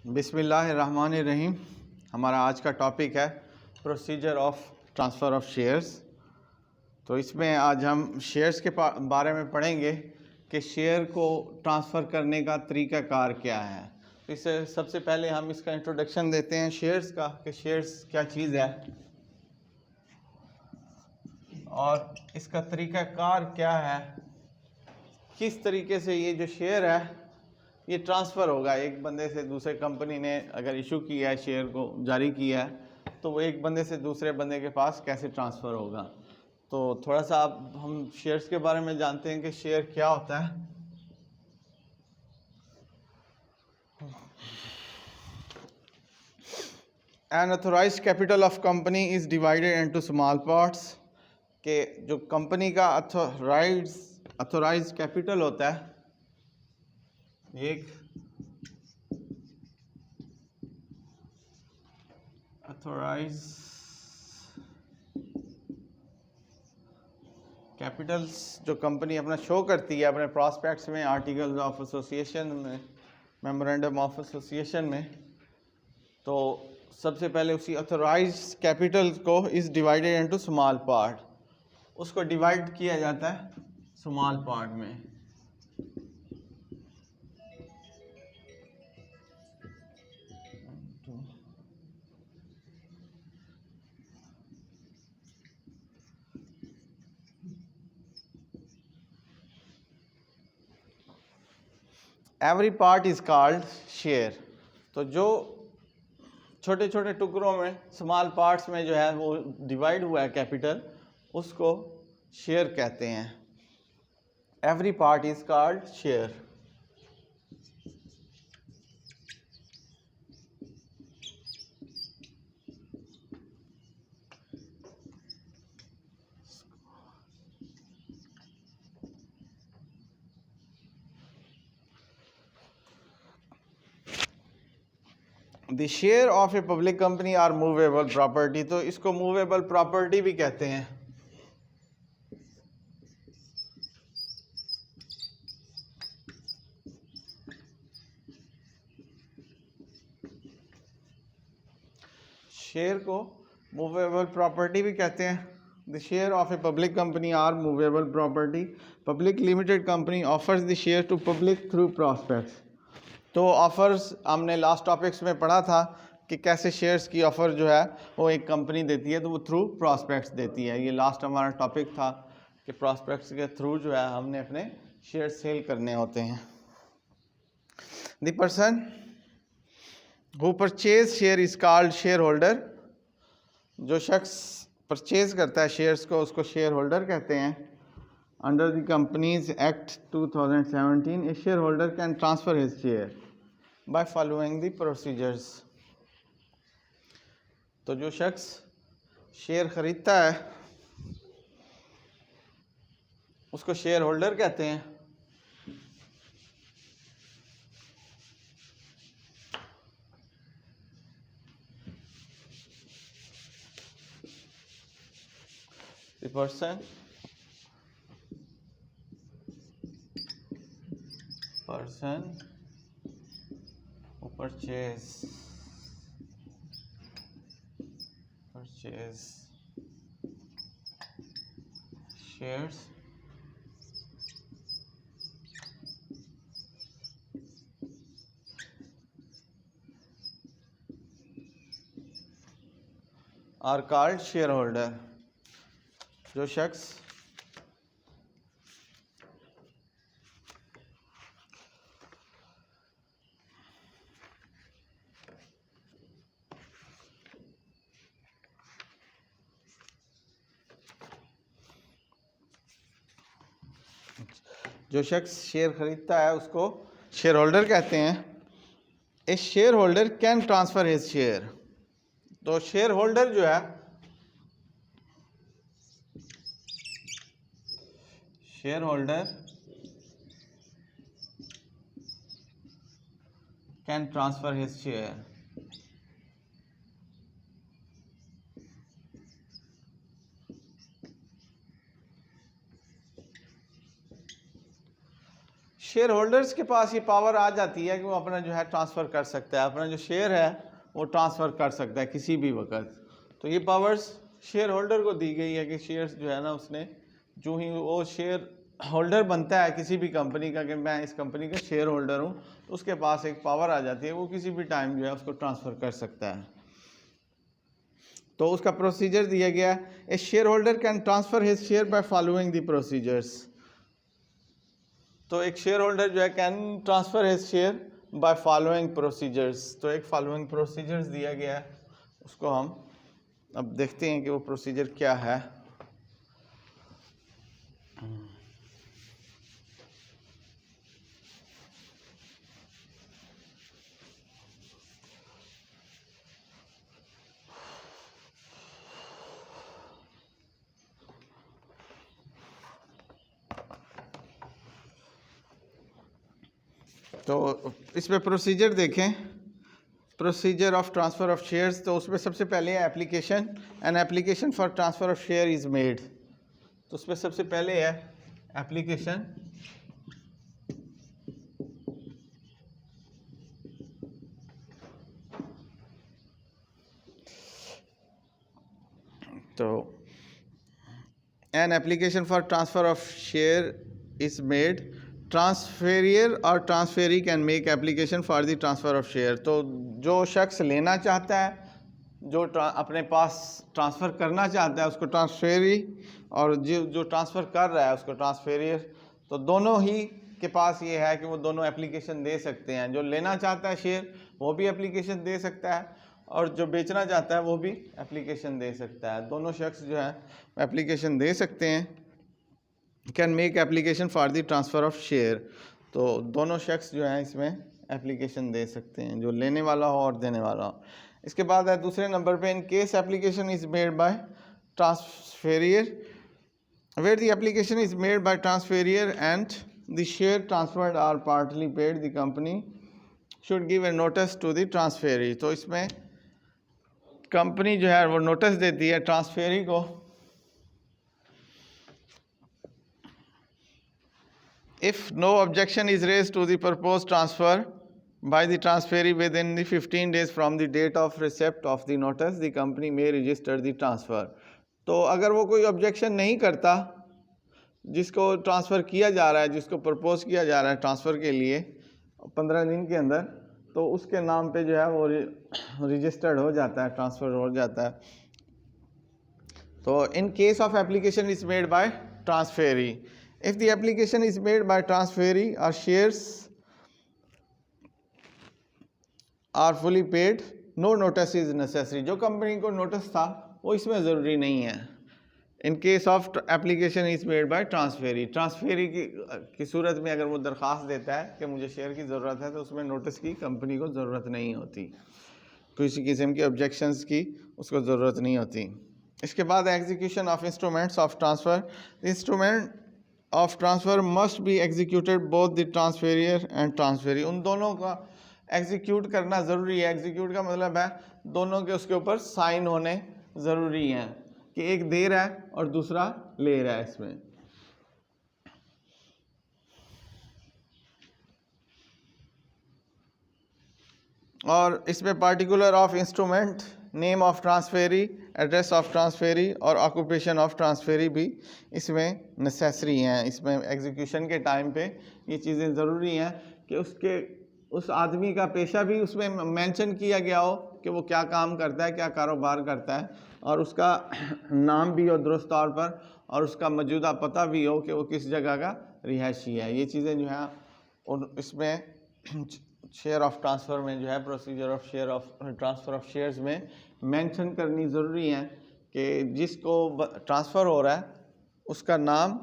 बिस्मिल्लाहिर्रहमानिर्रहीम। हमारा आज का टॉपिक है procedure of transfer of shares. तो इसमें आज हम शेयर्स के बारे में पढ़ेंगे कि शेयर को ट्रांसफ़र करने का तरीक़ाकार क्या है। तो इससे सबसे पहले हम इसका इंट्रोडक्शन देते हैं शेयर्स का, कि शेयर्स क्या चीज़ है और इसका तरीक़ाकार क्या है, किस तरीके से ये जो शेयर है ये ट्रांसफ़र होगा। एक बंदे से दूसरे, कंपनी ने अगर इशू किया है, शेयर को जारी किया है, तो वो एक बंदे से दूसरे बंदे के पास कैसे ट्रांसफ़र होगा। तो थोड़ा सा अब हम शेयर्स के बारे में जानते हैं कि शेयर क्या होता है। An authorized capital of company is divided into small parts. के जो कंपनी का ऑथोराइज्ड कैपिटल होता है, एक ऑथोराइज कैपिटल्स जो कंपनी अपना शो करती है अपने प्रॉस्पेक्ट्स में, आर्टिकल्स ऑफ एसोसिएशन में, मेमोरेंडम ऑफ एसोसिएशन में, तो सबसे पहले उसी ऑथोराइज कैपिटल को is divided into small part, उसको डिवाइड किया जाता है स्मॉल पार्ट में। Every part is called share. तो जो छोटे छोटे टुकड़ों में, स्मॉल पार्ट्स में जो है वो डिवाइड हुआ है कैपिटल, उसको शेयर कहते हैं। Every part is called share. The share of a public company are movable property. तो इसको मूवेबल प्रॉपर्टी भी कहते हैं। शेयर को मूवेबल प्रॉपर्टी भी कहते हैं। The share of a public company are movable property. Public limited company offers the share to public through prospectus. तो ऑफ़र्स हमने लास्ट टॉपिक्स में पढ़ा था कि कैसे शेयर्स की ऑफ़र जो है वो एक कंपनी देती है, तो वो थ्रू प्रॉस्पेक्ट्स देती है। ये लास्ट हमारा टॉपिक था कि प्रॉस्पेक्ट्स के थ्रू जो है हमने अपने शेयर सेल करने होते हैं। The person who purchase share is called share holder. जो शख्स परचेज करता है शेयर्स को, उसको शेयर होल्डर कहते हैं। Under the Companies Act 2017, a shareholder can transfer his share by following the procedures. तो जो शख्स शेयर खरीदता है उसको शेयर होल्डर कहते हैं। The person who purchase shares are called shareholder। जो शख्स शेयर खरीदता है उसको शेयर होल्डर कहते हैं। A shareholder can transfer his share. तो शेयर होल्डर जो है, shareholder can transfer his share. Shareholders के पास ये पावर आ जाती है कि वो अपना जो है ट्रांसफ़र कर सकता है, अपना जो शेयर है वो ट्रांसफ़र कर सकता है किसी भी वक्त। तो ये पावर्स शेयर होल्डर को दी गई है कि शेयर्स जो है ना, उसने जो ही वो शेयर होल्डर बनता है किसी भी कंपनी का कि मैं इस कंपनी का शेयर होल्डर हूँ, तो उसके पास एक पावर आ जाती है, वो किसी भी टाइम जो है उसको ट्रांसफ़र कर सकता है। तो उसका प्रोसीजर दिया गया है, a shareholder can transfer his share by following the procedures. तो एक शेयर होल्डर जो है can transfer his share by following procedures. तो एक फॉलोइंग प्रोसीजर्स दिया गया है, उसको हम अब देखते हैं कि वो प्रोसीजर क्या है। तो इसमें प्रोसीजर देखें, procedure of transfer of shares. तो उसमें सबसे पहले है application, an application for transfer of share is made. तो उसमें सबसे पहले है एप्लीकेशन। तो an application for transfer of share is made. Transferor और transferee can make application for the transfer of share. तो जो शख्स लेना चाहता है, जो अपने पास ट्रांसफ़र करना चाहता है उसको ट्रांसफेरी, और जो ट्रांसफ़र कर रहा है उसको ट्रांसफेरियर। तो दोनों ही के पास ये है कि वो दोनों एप्लीकेशन दे सकते हैं। जो लेना चाहता है शेयर वो भी एप्लीकेशन दे सकता है, और जो बेचना चाहता है वो भी एप्लीकेशन दे सकता है। दोनों शख्स जो है एप्लीकेशन दे सकते हैं। Can make application for the transfer of share. तो दोनों शख्स जो हैं इसमें एप्लीकेशन दे सकते हैं, जो लेने वाला हो और देने वाला हो। इसके बाद है दूसरे नंबर पे, in case application is made by transferor, where the application is made by transferor and the share transferred are partly paid, the company should give a notice to the transferee. तो इसमें company जो है वो notice देती है transferee को। If no objection is raised to the proposed transfer by the transferee within the 15 days from the date of receipt of the notice, the company may register the transfer. तो अगर वो कोई objection नहीं करता जिसको transfer किया जा रहा है, जिसको प्रपोज किया जा रहा है ट्रांसफ़र के लिए 15 दिन के अंदर, तो उसके नाम पे जो है वो रजिस्टर्ड हो जाता है, ट्रांसफ़र हो जाता है। तो in case of application is made by transferee, if the application is made by transferee or shares are fully paid, no notice is necessary। जो कंपनी को नोटिस था वो इसमें ज़रूरी नहीं है। In case of application is made by transferee, transferee की सूरत में अगर वो दरख्वास्त देता है कि मुझे शेयर की ज़रूरत है, तो उसमें नोटिस की कंपनी को ज़रूरत नहीं होती, किसी किस्म की ऑब्जेक्शंस की उसको ज़रूरत नहीं होती। इसके बाद execution of instruments of transfer. Instrument of transfer must be executed both the transferor and transferee. उन दोनों का एग्जीक्यूट करना ज़रूरी है। एग्जीक्यूट का मतलब है दोनों के उसके ऊपर साइन होने ज़रूरी हैं कि एक दे रहा है और दूसरा ले रहा है इसमें। और इसमें particular of instrument, name of transferee, address of transferee और ऑक्यूपेशन ऑफ ट्रांसफेरी भी इसमें नेसेसरी हैं। इसमें एग्जीक्यूशन के टाइम पे ये चीज़ें ज़रूरी हैं कि उस आदमी का पेशा भी उसमें मेंशन किया गया हो कि वो क्या काम करता है, क्या कारोबार करता है, और उसका नाम भी हो दुरुस्त तौर पर, और उसका मौजूदा पता भी हो कि वो किस जगह का रिहायशी है। ये चीज़ें जो हैं और इसमें शेयर ऑफ ट्रांसफ़र में जो है procedure of share of transfer of shares में मेंशन करनी ज़रूरी है कि जिसको ट्रांसफ़र हो रहा है उसका नाम,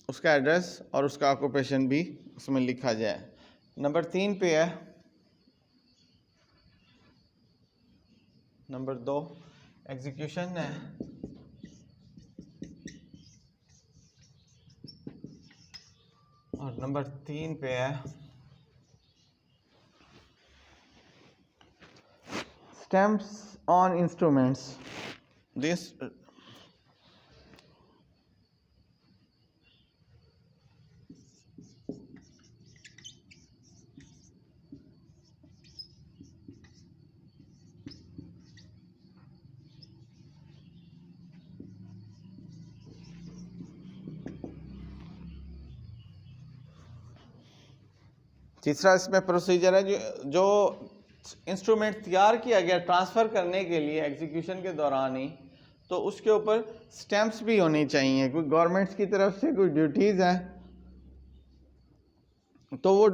उसका एड्रेस और उसका ऑक्यूपेशन भी उसमें लिखा जाए। नंबर 3 पे है, नंबर 2 एग्जीक्यूशन है, और नंबर 3 पे है stamps on instruments. This तीसरा इसमें प्रोसीजर है जो इंस्ट्रूमेंट तैयार किया गया ट्रांसफ़र करने के लिए एग्जीक्यूशन के दौरान ही, तो उसके ऊपर स्टैम्प्स भी होनी चाहिए। कोई गवर्नमेंट्स की तरफ से कोई ड्यूटीज़ हैं तो वो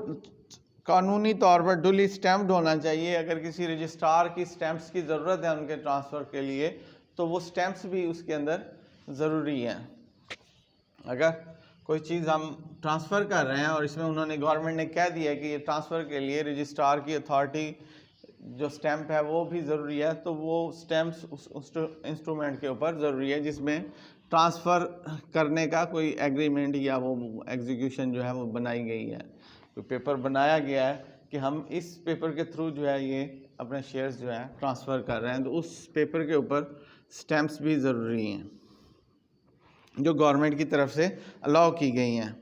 कानूनी तौर पर डुली स्टैम्प्ड होना चाहिए। अगर किसी रजिस्ट्रार की स्टैम्प्स की ज़रूरत है उनके ट्रांसफ़र के लिए, तो वो स्टैम्प्स भी उसके अंदर ज़रूरी हैं। अगर कोई चीज़ हम ट्रांसफ़र कर रहे हैं और इसमें उन्होंने गवर्नमेंट ने कह दिया कि ये ट्रांसफ़र के लिए रजिस्ट्रार की अथॉरिटी जो स्टैम्प है वो भी ज़रूरी है, तो वो स्टैम्प्स उस इंस्ट्रूमेंट के ऊपर ज़रूरी है जिसमें ट्रांसफ़र करने का कोई एग्रीमेंट या वो एग्जीक्यूशन जो है वो बनाई गई है, कोई पेपर बनाया गया है कि हम इस पेपर के थ्रू जो है ये अपने शेयर्स जो है ट्रांसफ़र कर रहे हैं, तो उस पेपर के ऊपर स्टैम्प्स भी ज़रूरी हैं जो गवर्नमेंट की तरफ से अलाउ की गई हैं।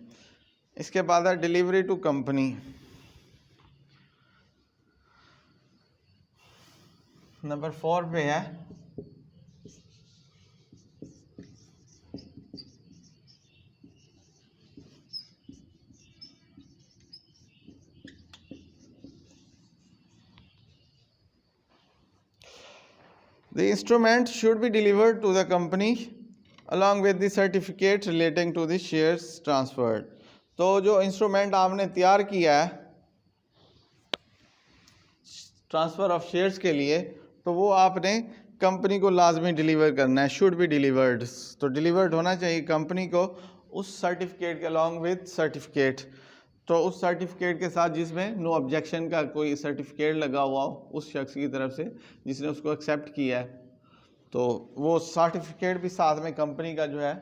इसके बाद है डिलीवरी टू कंपनी। नंबर 4 पे है the instrument should be delivered to the company along with the certificate relating to the shares transferred। तो जो इंस्ट्रूमेंट आपने तैयार किया है ट्रांसफ़र ऑफ शेयर्स के लिए, तो वो आपने कंपनी को लाजमी डिलीवर करना है, शुड बी डिलीवर्ड। तो डिलीवर्ड होना चाहिए कंपनी को उस सर्टिफिकेट के अलॉन्ग विद सर्टिफिकेट, तो उस सर्टिफिकेट के साथ जिसमें नो ऑब्जेक्शन का कोई सर्टिफिकेट लगा हुआ हो उस शख्स की तरफ से जिसने उसको एक्सेप्ट किया है, तो वो सर्टिफिकेट भी साथ में कंपनी का जो है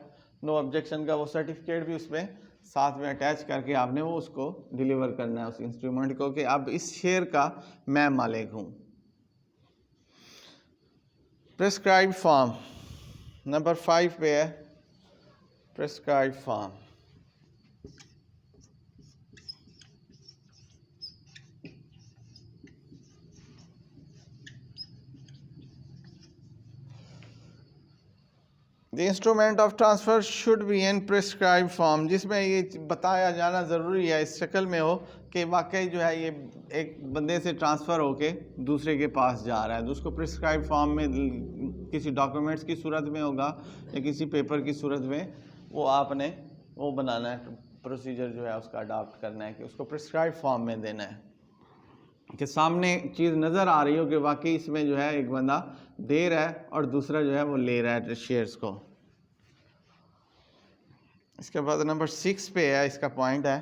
नो ऑब्जेक्शन का वो सर्टिफिकेट भी उसमें साथ में अटैच करके आपने वो उसको डिलीवर करना है उस इंस्ट्रूमेंट को कि अब इस शेयर का मैं मालिक हूँ। प्रिस्क्राइब फॉर्म नंबर 5 पे है prescribe form. The instrument of transfer should be in prescribe form, जिसमें ये बताया जाना ज़रूरी है इस शक्ल में हो कि वाकई जो है ये एक बंदे से ट्रांसफ़र होके दूसरे के पास जा रहा है, तो उसको प्रिस्क्राइब फॉर्म में किसी डॉक्यूमेंट्स की सूरत में होगा या किसी पेपर की सूरत में वो आपने वो बनाना है, प्रोसीजर जो है उसका अडॉप्ट करना है कि उसको प्रिस्क्राइब फॉर्म में देना है कि सामने चीज़ नज़र आ रही हो कि वाकई इसमें जो है एक बंदा दे रहा है और दूसरा जो है वो ले रहा है शेयर्स को। इसके बाद नंबर 6 पे है, इसका पॉइंट है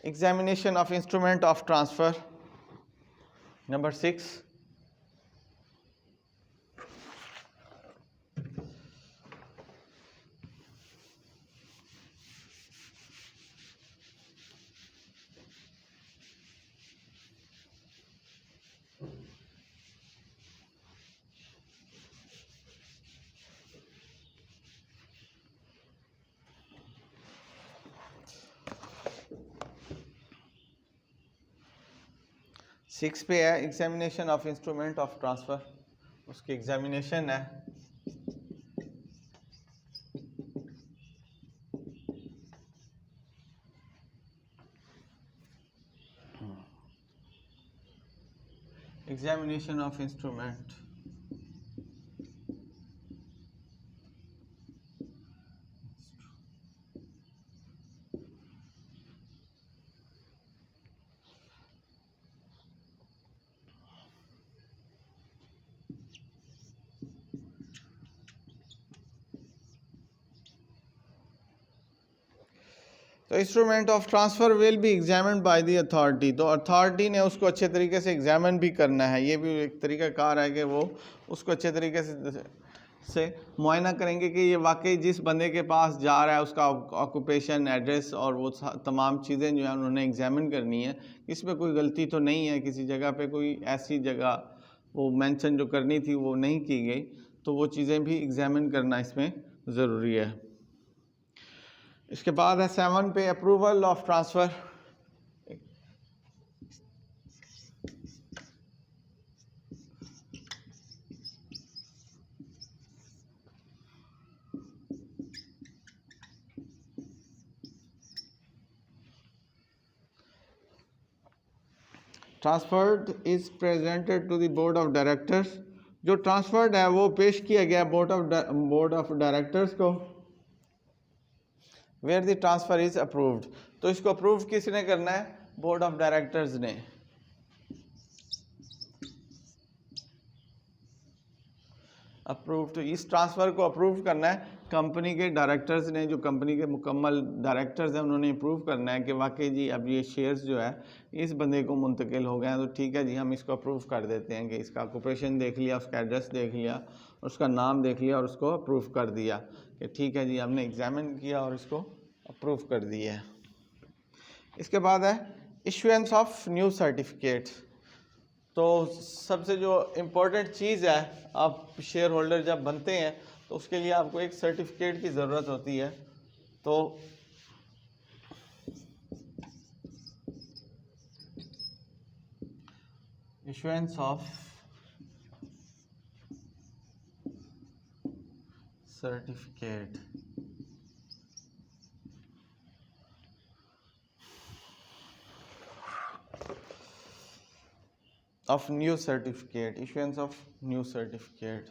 examination of instrument of transfer. Number 6 पे है examination of instrument of transfer, उसकी एग्जामिनेशन है। एग्जामिनेशन ऑफ इंस्ट्रूमेंट तो instrument of transfer will be examined by the authority, तो अथॉरिटी ने उसको अच्छे तरीके से एग्जामिन भी करना है। ये भी एक तरीका कार है कि वो उसको अच्छे तरीके से मुआयना करेंगे कि ये वाकई जिस बंदे के पास जा रहा है उसका ऑक्यूपेशन, एड्रेस और वो तमाम चीज़ें जो है उन्होंने एग्जामिन करनी है, इसमें कोई गलती तो नहीं है, किसी जगह पे कोई ऐसी जगह वो मेंशन जो करनी थी वो नहीं की गई, तो वो चीज़ें भी एग्जामिन करना इसमें ज़रूरी है। इसके बाद है 7 पे approval of transfer. Transferred is presented to the board of directors, जो ट्रांसफर्ड है वो पेश किया गया बोर्ड ऑफ डायरेक्टर्स को, where the transfer is approved, तो इसको अप्रूव किसने करना है, बोर्ड ऑफ डायरेक्टर्स ने। अप्रूव, तो इस ट्रांसफ़र को अप्रूव करना है कंपनी के डायरेक्टर्स ने, जो कंपनी के मुकम्मल डायरेक्टर्स हैं उन्होंने अप्रूव करना है कि वाकई जी अब ये शेयर्स जो है इस बंदे को मुंतकिल हो गए हैं, तो ठीक है जी हम इसको अप्रूव कर देते हैं कि इसका ऑक्यूपेशन देख लिया, उसका एड्रेस देख लिया, उसका नाम देख लिया और उसको अप्रूव कर दिया कि ठीक है जी हमने एग्जामिन किया और इसको अप्रूव कर दिया है। इसके बाद है इशुएंस ऑफ न्यू सर्टिफिकेट्स। तो सबसे जो इम्पोर्टेंट चीज़ है, आप शेयर होल्डर जब बनते हैं तो उसके लिए आपको एक सर्टिफिकेट की ज़रूरत होती है। तो issuance of certificate, of new certificate, issuance of new certificate.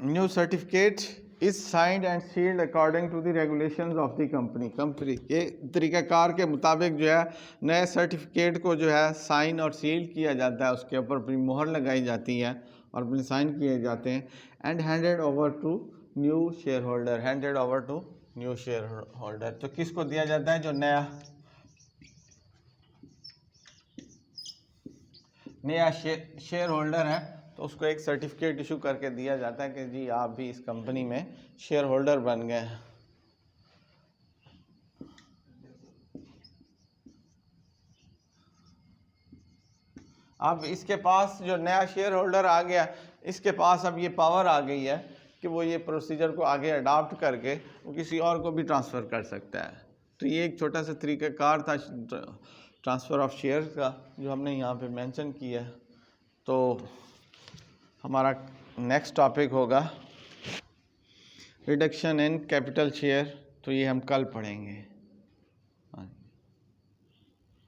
New certificate is signed and sealed according to the regulations of the company. Company के तरीक़ाकार के मुताबिक जो है नए सर्टिफिकेट को जो है साइन और सील किया जाता है, उसके ऊपर अपनी मोहर लगाई जाती है और अपने साइन किए जाते हैं, and handed over to new share holder, handed over to new share holder. तो किसको दिया जाता है, जो नया शेयर होल्डर है तो उसको एक सर्टिफिकेट इशू करके दिया जाता है कि जी आप भी इस कंपनी में शेयर होल्डर बन गए हैं। अब इसके पास जो नया शेयर होल्डर आ गया, इसके पास अब ये पावर आ गई है कि वो ये प्रोसीजर को आगे अडॉप्ट करके वो किसी और को भी ट्रांसफ़र कर सकता है। तो ये एक छोटा सा तरीक़ाकार था ट्रांसफ़र ऑफ शेयर्स का जो हमने यहाँ पे मेंशन किया है। तो हमारा नेक्स्ट टॉपिक होगा रिडक्शन इन कैपिटल शेयर, तो ये हम कल पढ़ेंगे।